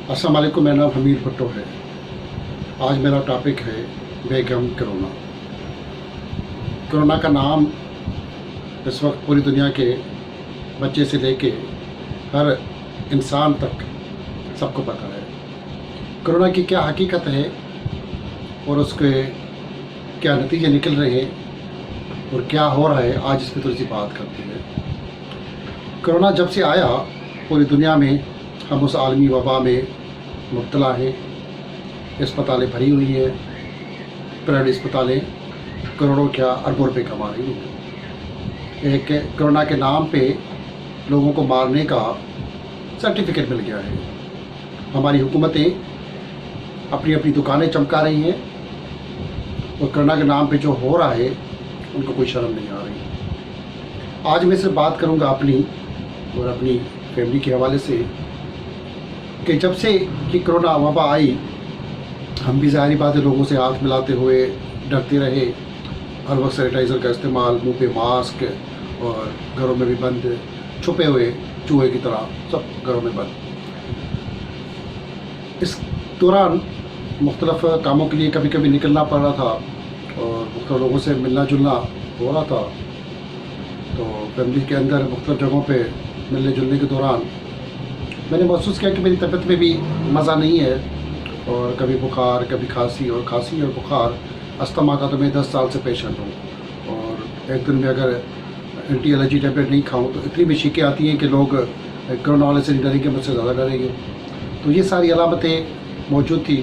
अस्सलाम वालेकुम, मेरा नाम हमीद भुट्टो है। आज मेरा टॉपिक है बेगम कोरोना। कोरोना का नाम इस वक्त पूरी दुनिया के बच्चे से लेके हर इंसान तक सबको पता है कोरोना की क्या हकीकत है और उसके क्या नतीजे निकल रहे हैं और क्या हो रहा है। आज इस पर थोड़ी सी बात करते हैं। कोरोना जब से आया पूरी दुनिया में हम उस आलमी वबा में मुब्तला हैं। अस्पतालें भरी हुई हैं, प्राइवेट अस्पतालें करोड़ों क्या अरबों रुपये कमा रही हैं। एक कोरोना के नाम पे लोगों को मारने का सर्टिफिकेट मिल गया है। हमारी हुकूमतें अपनी अपनी दुकानें चमका रही हैं और कोरोना के नाम पे जो हो रहा है उनको कोई शर्म नहीं आ रही। आज मैं सिर्फ बात करूंगा अपनी और अपनी फैमिली के हवाले से कि जब से कि कोरोना वबा आई हम भी ज़ाहिर बात है लोगों से हाथ मिलाते हुए डरते रहे। हर वक्त सैनिटाइज़र का इस्तेमाल, मुंह पे मास्क और घरों में भी बंद, छुपे हुए चूहे की तरह सब घरों में बंद। इस दौरान मुख्तलिफ़ कामों के लिए कभी कभी निकलना पड़ रहा था और मुख्तलिफ़ लोगों से मिलना जुलना हो रहा था। तो फैमिली के अंदर मुख्तलिफ़ जगहों पे मिलने जुलने के दौरान मैंने महसूस किया कि मेरी तबीयत में भी मज़ा नहीं है और कभी बुखार, कभी खांसी और बुखार। अस्थमा का तो मैं 10 साल से पेशेंट हूँ और एक दिन में अगर एंटी एलर्जी टैबलेट नहीं खाऊं तो इतनी भी छींकें आती हैं कि लोग कोरोना वाले से डरेंगे, मुझसे ज़्यादा डरेंगे। तो ये सारी अलामतें मौजूद थी।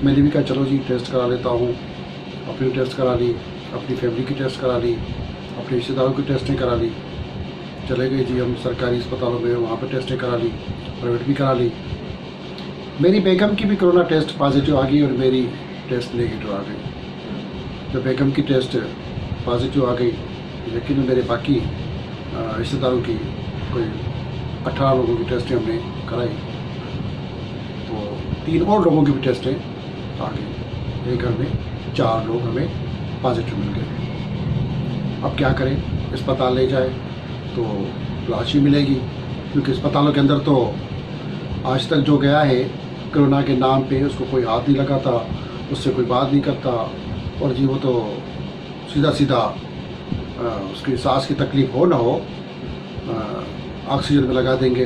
मैंने भी कहा चलो जी टेस्ट करा लेता हूँ। अपनी टेस्ट करा ली, अपनी फैमिली की टेस्ट करा ली, अपने रिश्तेदारों की टेस्टें करा ली। चले गए जी हम सरकारी अस्पतालों में, वहाँ पर टेस्टें करा ली, प्राइवेट भी करा ली। मेरी बेगम की भी कोरोना टेस्ट पॉजिटिव आ गई और मेरी टेस्ट नेगेटिव आ गई। जब बेगम की टेस्ट पॉजिटिव आ गई लेकिन मेरे बाकी रिश्तेदारों की कोई 18 लोगों की टेस्टें हमने कराई तो 3 और लोगों की भी टेस्टें आ गई। एक घर में 4 लोग हमें पॉजिटिव मिल गए। अब क्या करें? अस्पताल ले जाए तो लाश ही मिलेगी, क्योंकि अस्पतालों के अंदर तो आज तक जो गया है कोरोना के नाम पे उसको कोई हाथ नहीं लगाता, उससे कोई बात नहीं करता और जी वो तो सीधा सीधा उसकी सांस की तकलीफ़ हो ना हो ऑक्सीजन में लगा देंगे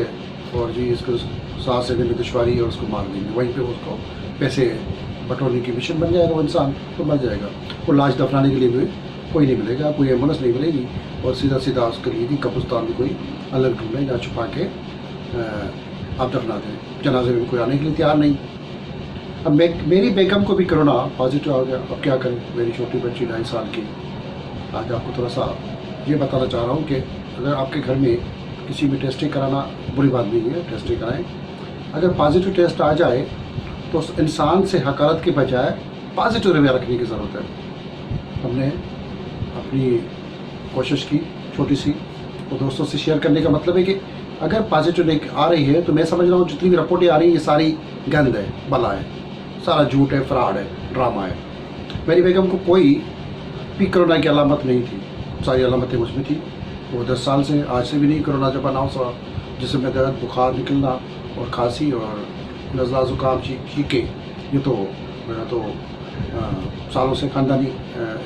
और जी इसको सांस लेने में दुश्वारी और उसको मार देंगे। वहीं पे उसको पैसे बटोरने की मिशन बन जाएगा, वो इंसान तो मर जाएगा। वो लाश दफनाने के लिए भी कोई नहीं मिलेगा, कोई एम्बुलेंस नहीं मिलेगी और सीधा सीधा उसके लिए भी कब्रिस्तान में कोई अलग ढूंढे या छुपा के आप दफना दें। जनाजे में कोई आने के लिए तैयार नहीं। अब मेरी बेगम को भी कोरोना पॉजिटिव आ गया। अब क्या करें? मेरी छोटी बच्ची 2.5 साल की। आज आपको थोड़ा सा ये बताना चाह रहा हूँ कि अगर आपके घर में किसी भी टेस्टिंग कराना बुरी बात नहीं है, टेस्टिंग कराएं। अगर पॉजिटिव टेस्ट आ जाए तो उस इंसान से हकारत के बजाय पॉजिटिव रवैया रखने की ज़रूरत है। हमने अपनी कोशिश की छोटी सी और दोस्तों से शेयर करने का मतलब है कि अगर पॉजिटिव आ रही है तो मैं समझ रहा हूँ जितनी भी रिपोर्टें आ रही हैं ये सारी गंद है, बला है, सारा झूठ है, फ्रॉड है, ड्रामा है। मेरी बेगम को कोई भी कोरोना की अलामत नहीं थी, सारी अलामतें मुझ में थी। वो 10 साल से, आज से भी नहीं। कोरोना जब अनाउंस हुआ जिसमें दर्द, बुखार निकलना और खांसी और नज़ला ज़ुकाम, छींके, ये तो मेरा तो सालों से ख़ानदानी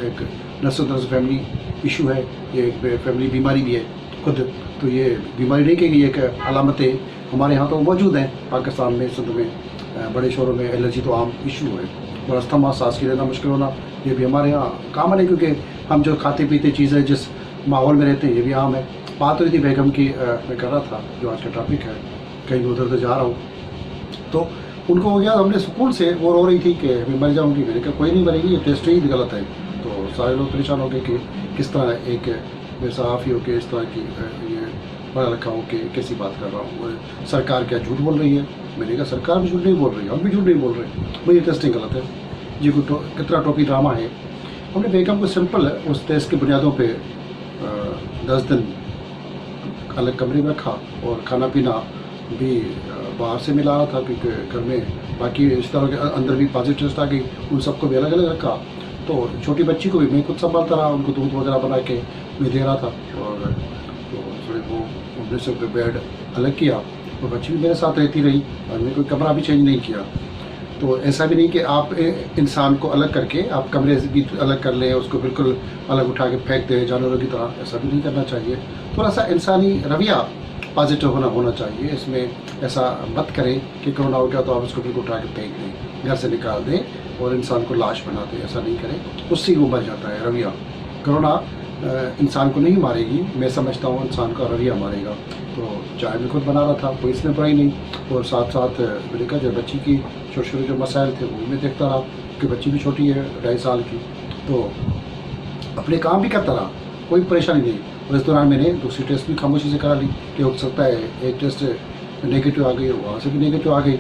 एक नस्ल फैमिली इशू है। ये एक फैमिली बीमारी भी है खुद। तो ये बीमारी नहीं कहेगी, एक अलामतें हमारे यहाँ तो मौजूद हैं। पाकिस्तान में, सिंध में बड़े शहरों में एलर्जी तो आम इशू है और अस्थमा, सांस की लेना मुश्किल होना, ये भी हमारे यहाँ कॉमन है, क्योंकि हम जो खाते पीते चीज़ें जिस माहौल में रहते हैं ये भी आम है। बात हुई थी बेगम की, मैं कर रहा था जो आज का टॉपिक है, कहीं उधर उधर जा रहा हूँ तो उनको हो गया, हमने सुकून से वो रो रही थी कि मैं मर जाऊँगी। मैंने कहा कोई नहीं मरेगी, ये टेस्ट ही गलत है। तो सारे लोग परेशान हो गए कि किस तरह एक बेसाफ़ी हो के इस तरह की ये पढ़ा लिखा हो के कैसी बात कर रहा हूँ, सरकार क्या झूठ बोल रही है। मैंने कहा सरकार भी झूठ नहीं बोल रही, हम भी झूठ नहीं बोल रहे, भाई ये टेस्टिंग गलत है जी। कितना टोपी ड्रामा है। हमने बेगम को सिंपल उस टेस्ट की बुनियादों पे 10 दिन अलग कमरे में रखा और खाना पीना भी बाहर से मिला रहा था, क्योंकि घर में बाकी रिश्तेदारों के अंदर भी पॉजिटिव टेस्ट आ गई, उन सबको भी अलग अलग रखा। तो छोटी बच्ची को भी मैं खुद संभालता रहा, उनको दूध वगैरह बना के मैं दे रहा था और तो थोड़े वो हमने सब बेड अलग किया वो बच्ची भी मेरे साथ रहती रही और मैंने कोई कमरा भी चेंज नहीं किया। तो ऐसा भी नहीं कि आप इंसान को अलग करके आप कमरे से भी अलग कर लें, उसको बिल्कुल अलग उठा के फेंक दें जानवरों की तरह, ऐसा भी नहीं करना चाहिए। थोड़ा सा इंसानी रवैया पॉजिटिव होना चाहिए। इसमें ऐसा मत करें कि कोरोना हो गया तो आप उसको बिल्कुल उठा के फेंक दें, घर से निकाल दें और इंसान को लाश बना दें, ऐसा नहीं करें, उससे वो मर जाता है रवैया। कोरोना इंसान को नहीं मारेगी, मैं समझता हूँ इंसान का रवैया मारेगा। तो चाय भी खुद बना रहा था, कोई इसमें बुराई नहीं, और साथ साथ मैंने कहा जब बच्ची की छोटे छोटे जो मसाइल थे वो भी मैं देखता रहा कि बच्ची भी छोटी है 2.5 साल की, तो अपने काम भी करता रहा, कोई परेशानी नहीं। और इस दौरान मैंने दूसरी टेस्ट भी खामोशी से करा ली कि हो सकता है एक टेस्ट नेगेटिव आ गई, वहाँ से भी नेगेटिव आ गई।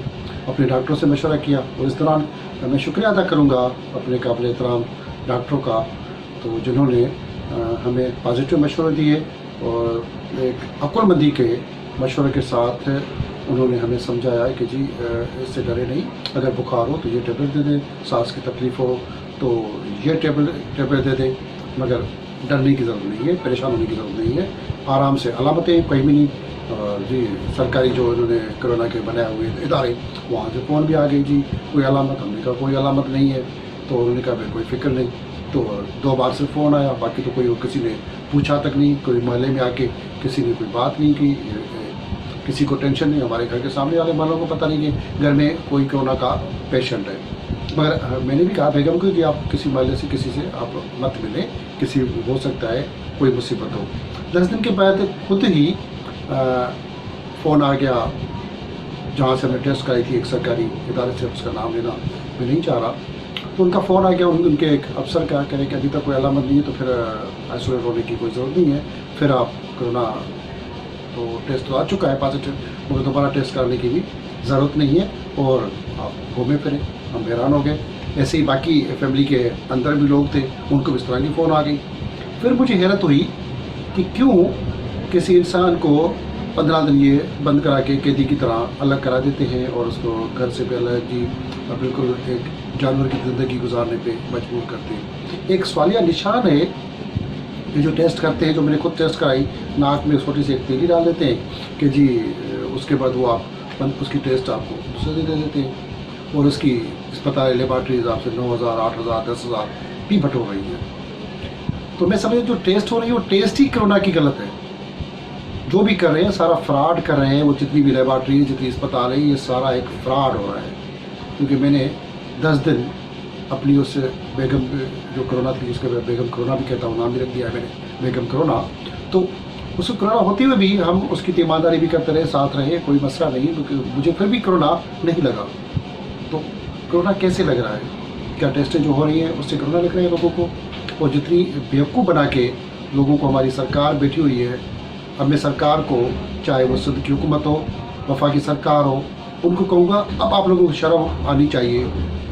अपने डॉक्टरों से मशवरा किया, और इस दौरान मैं शुक्रिया अदा करूँगा अपने काबिल एहतराम डॉक्टरों का, तो जिन्होंने हमें पॉजिटिव मशवरे दिए और एक अक्लमंदी के मशवरे के साथ उन्होंने हमें समझाया कि जी इससे डरे नहीं, अगर बुखार हो तो ये टेबलेट दे दें, सांस की तकलीफ़ हो तो ये टेबलेट दे दें, मगर डरने की ज़रूरत नहीं है, परेशान होने की ज़रूरत नहीं है, आराम से। अलामतें कहीं भी नहीं, जी सरकारी जो इन्होंने कोरोना के बनाए हुए इदारे, वहाँ से फ़ोन भी आ गई जी कोई अलामत, हमने कहा कोई अलामत नहीं है, तो उन्होंने कहा भाई कोई फ़िक्र नहीं। तो 2 बार से फ़ोन आया, बाकी तो कोई किसी ने पूछा तक नहीं, कोई मोहल्ले में आके किसी ने कोई बात नहीं की, किसी को टेंशन नहीं। हमारे घर के सामने वाले वालों को पता नहीं कि घर में कोई कोरोना का पेशेंट है। मगर मैंने भी कहा बेगम को कि आप किसी मोहल्ले से किसी से आप मत मिलें, किसी हो सकता है कोई मुसीबत हो। 10 दिन के बाद खुद ही फ़ोन आ गया जहाँ से हमने टेस्ट कराई थी, एक सरकारी इदारे से, उसका नाम लेना मैं नहीं चाह रहा, तो उनका फ़ोन आ गया उनके एक अफसर का, कह रहे कि अभी तक कोई अलामत नहीं है तो फिर आइसोलेट होने की कोई ज़रूरत नहीं है, फिर आप कोरोना तो टेस्ट तो आ चुका है पॉजिटिव, मगर दोबारा टेस्ट कराने की भी ज़रूरत नहीं है और आप घूमे फिरें। हम हैरान हो गए। ऐसे ही बाकी फैमिली के अंदर भी लोग थे, उनको भी इस तरह की फ़ोन आ गई। फिर मुझे हैरत हुई कि क्यों किसी इंसान को 15 दिन ये बंद करा के कैदी की तरह अलग करा देते हैं और उसको घर से भी अलग जी बिल्कुल एक जानवर की ज़िंदगी गुजारने पे मजबूर करते हैं। एक सवालिया निशान है कि जो टेस्ट करते हैं, जो मैंने खुद टेस्ट कराई, नाक में छोटी सी एक तीली डाल देते हैं कि जी उसके बाद वो आप उसकी टेस्ट आपको दूसरे दे देते हैं, और उसकी अस्पताल लेबार्ट्रीज आपसे 9,000, 8,000, 10,000 भी बटोर रही है। तो मैं समझ जो टेस्ट हो रही है वो टेस्ट ही कोरोना की गलत है। जो भी कर रहे हैं सारा फ्रॉड कर रहे हैं, वो जितनी भी लेबार्ट्री, जितनी अस्पताल है, ये सारा एक फ्रॉड हो रहा है। क्योंकि मैंने 10 दिन अपनी उस बेगम जो कोरोना थी, उसके बेगम कोरोना भी कहता हूँ, नाम भी रख दिया है मैंने, बेगम कोरोना, तो उसको कोरोना होते हुए भी हम उसकी ईमानदारी भी करते रहे, साथ रहे, कोई मसला नहीं, क्योंकि मुझे फिर भी कोरोना नहीं लगा। तो कोरोना कैसे लग रहा है? क्या टेस्टें जो हो रही हैं उससे कोरोना लग रहे हैं लोगों को? और जितनी बेवकूफ़ बना के लोगों को हमारी सरकार बैठी हुई है, अब मैं सरकार को, चाहे वो सिंध की हुकूमत हो, वफा की सरकार हो, उनको कहूँगा अब आप लोगों को शर्म आनी चाहिए,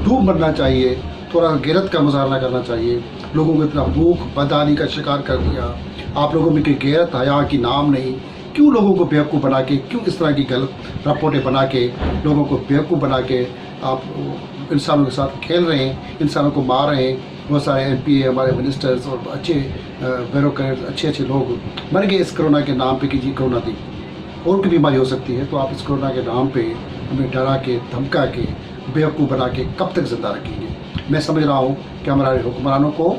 डूब बनना चाहिए, थोड़ा गैरत का मुजाहरा करना चाहिए। लोगों को इतना भूख बदहाली का शिकार कर दिया, आप लोगों में कोई गैरत हया की नाम नहीं। क्यों लोगों को बेवकूफ़ बना के, क्यों इस तरह की गलत रिपोर्टें बना के लोगों को बेवकूफ़ बना के आप इंसानों के साथ खेल रहे हैं, इंसानों को मार रहे हैं। बहुत सारे MP हमारे मिनिस्टर्स और अच्छे ब्यूरोक्रेट्स, अच्छे लोग मर गए इस कोरोना के नाम पे कि जी कोरोना थी, और की बीमारी हो सकती है। तो आप इस कोरोना के नाम पे हमें डरा के, धमका के, बेवकूफ़ बना के कब तक ज़िंदा रखेंगे? मैं समझ रहा हूँ कि हमारे हुक्मरानों को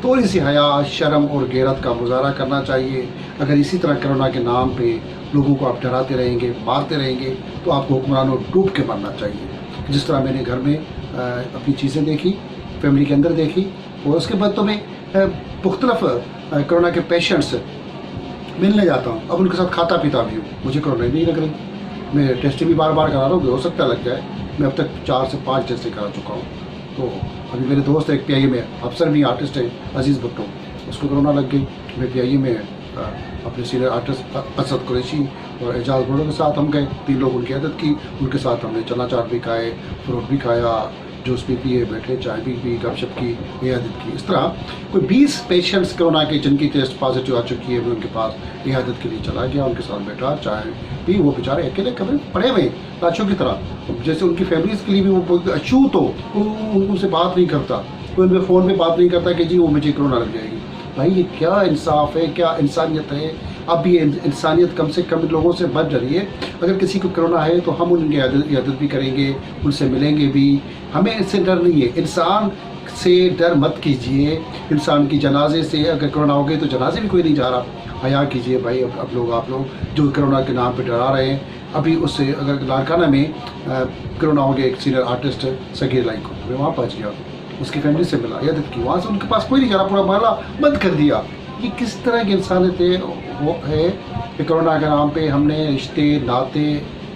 थोड़ी सी हया, शर्म और गैरत का मुजाहरा करना चाहिए। अगर इसी तरह कोरोना के नाम पे लोगों को आप डराते रहेंगे, मारते रहेंगे, तो आपको हुक्मरानों डूब के मरना चाहिए। जिस तरह मैंने घर में अपनी चीज़ें देखी, फैमिली के अंदर देखी, और उसके बाद तो मैं मुख्तलिफ कोरोना के पेशेंट्स मिलने जाता हूँ, अब उनके साथ खाता पीता भी हूँ। मुझे कोरोना नहीं लग रही, मैं टेस्ट भी बार बार करा रहा हूँ, हो सकता लग जाए। मैं अब तक 4 से 5 टेस्ट करा चुका हूँ। तो अभी मेरे दोस्त एक PIA में अफसर भी आर्टिस्ट है, अजीज़ भुट्टो, उसको कोरोना लग गई। मैं PIA में अपने सीनियर आर्टिस्ट असद कुरैशी और एजाज भुट्टो के साथ हम गए, 3 लोग उनकी आदत की, उनके साथ हमने चना चाट भी खाए, फ्रूट भी खाया, जूस भी पिए, बैठे, चाय भी पी, गपशप की, इयादत की। इस तरह कोई 20 पेशेंट्स कोरोना के जिनकी टेस्ट पॉजिटिव आ चुकी है, मैं उनके पास इयादत के लिए चला गया, उनके साथ बैठा, चाय पी। वो बेचारे अकेले कमरे पड़े हुए लाशों की तरह, जैसे उनकी फैमिलीज़ के लिए भी वो अछूत हो, उनसे बात नहीं करता, कोई उनके फ़ोन पे बात नहीं करता कि जी वो मुझे कोरोना लग जाएगी। भाई ये क्या इंसाफ है, क्या इंसानियत है? اب بھی انسانیت کم سے کم لوگوں سے بچ رہی ہے. اگر کسی کو کرونا ہے تو ہم ان کی عیادت بھی کریں گے, ان سے ملیں گے بھی. ہمیں اس سے ڈر نہیں ہے. انسان سے ڈر مت کیجئے. انسان کی جنازے سے اگر کرونا ہو گئی تو جنازے بھی کوئی نہیں جا رہا. حیا کیجئے بھائی. اب لوگ آپ لوگ جو کرونا کے نام پہ ڈرا رہے ہیں, ابھی اس سے اگر لاڑکانہ میں کرونا ہو گیا, ایک سینئر آرٹسٹ صغیر لائی کو وہاں پہنچ گیا, اس کی فیملی سے ملا, عیادت کی, وہاں سے ان کے پاس کوئی نہیں جا رہا, پورا محلہ بند کر دیا. یہ کس طرح کی انسانیت وہ ہے کہ کرونا کے نام پہ ہم نے رشتے ناتے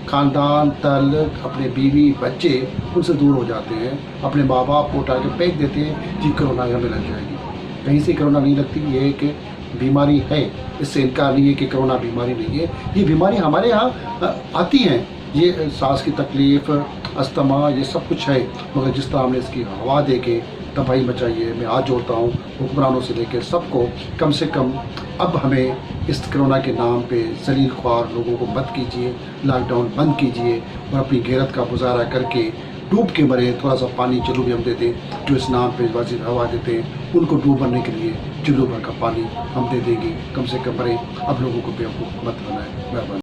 خاندان تعلق اپنے بیوی بچے ان سے دور ہو جاتے ہیں. اپنے ماں باپ کو اٹھا کے پھینک دیتے ہیں جی کرونا ہمیں لگ جائے گی. کہیں سے کرونا نہیں لگتی. یہ ہے کہ بیماری ہے, اس سے انکار نہیں ہے کہ کرونا بیماری نہیں ہے. یہ بیماری ہمارے یہاں آتی ہیں, یہ سانس کی تکلیف, استما, یہ سب کچھ ہے. مگر جس طرح ہم نے اس کی ہوا دے کے تباہی مچائیے, میں ہاتھ جوڑتا ہوں حکمرانوں سے لے کے سب کو, کم سے کم اب ہمیں اس کرونا کے نام پہ ذلیل خوار لوگوں کو مت کیجیے. لاک ڈاؤن بند کیجیے اور اپنی غیرت کا مظاہرہ کر کے ڈوب کے مرے. تھوڑا سا پانی چلو بھی ہم دے دیں, جو اس نام پہ واضح ہوا دیتے ہیں ان کو ڈوب مرنے کے لیے چلو بھر کا پانی ہم دے دیں گے. کم سے کم مرے. اب لوگوں کو بیوقوف مت بنائیں. مہربانی.